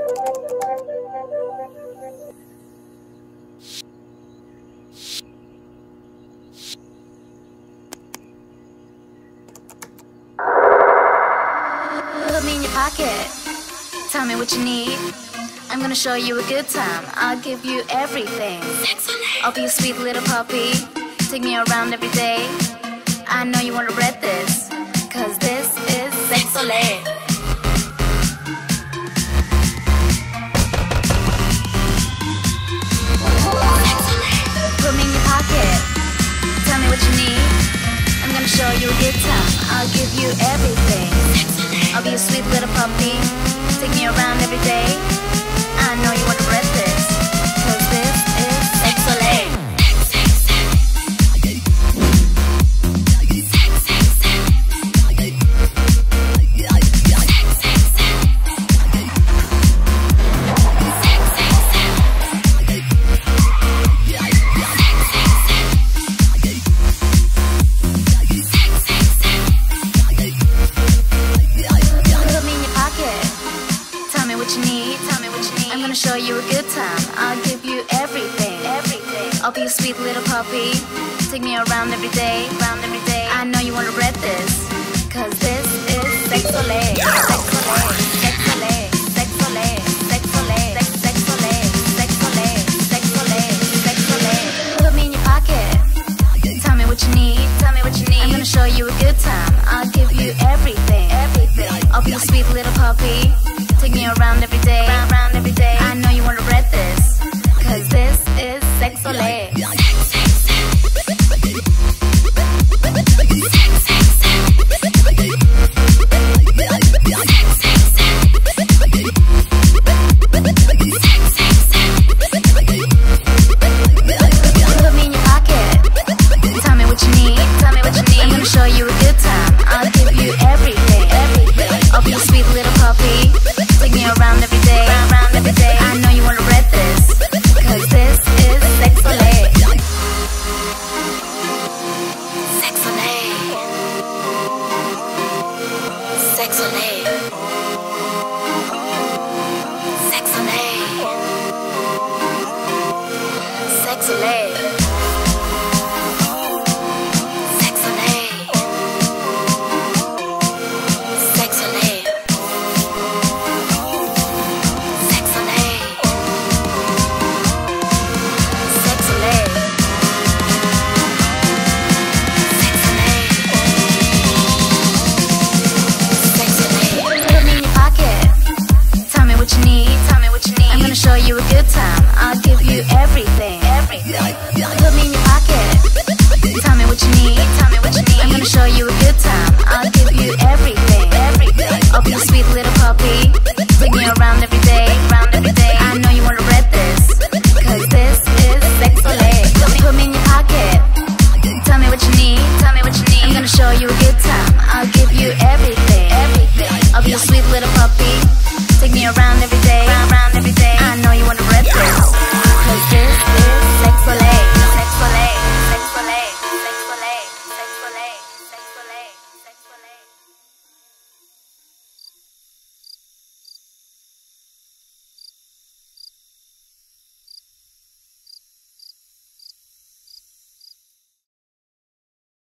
Put me in your pocket. Tell me what you need. I'm gonna show you a good time. I'll give you everything. I'll be a sweet little puppy. Take me around every day. I know you wanna read this, cause this is Sexolé. Put me in your pocket. Tell me what you need. I'm gonna show you a good time. I'll give you everything. I'll be a sweet little puppy. Take me around every day. I know you wanna read this, cause this is Sexolé. I'm gonna show you a good time. I'll give you everything. I'll be a sweet little puppy. Take me around every day. I know you wanna read this, cause this is Sexolé. Sexolé, Sexolé, Sexolé, Sexolé, Sexolé, Sexolé, Sexolé, Sexolé. Put me in your pocket. Tell me what you need. I'm gonna show you a good time. I'll give you everything. I'll be a sweet little puppy. Take me around every day. I know you wanna read this, cause this is Sexolé. Put me in your pocket. Tell me what you need. I'm gonna show you a good time. I'll give you everything. I'll be a sweet little puppy. Take me around every day. I know you wanna read this, cause this is Sexolé. Sexolé. Sexolé. Sexolé. Sexolé.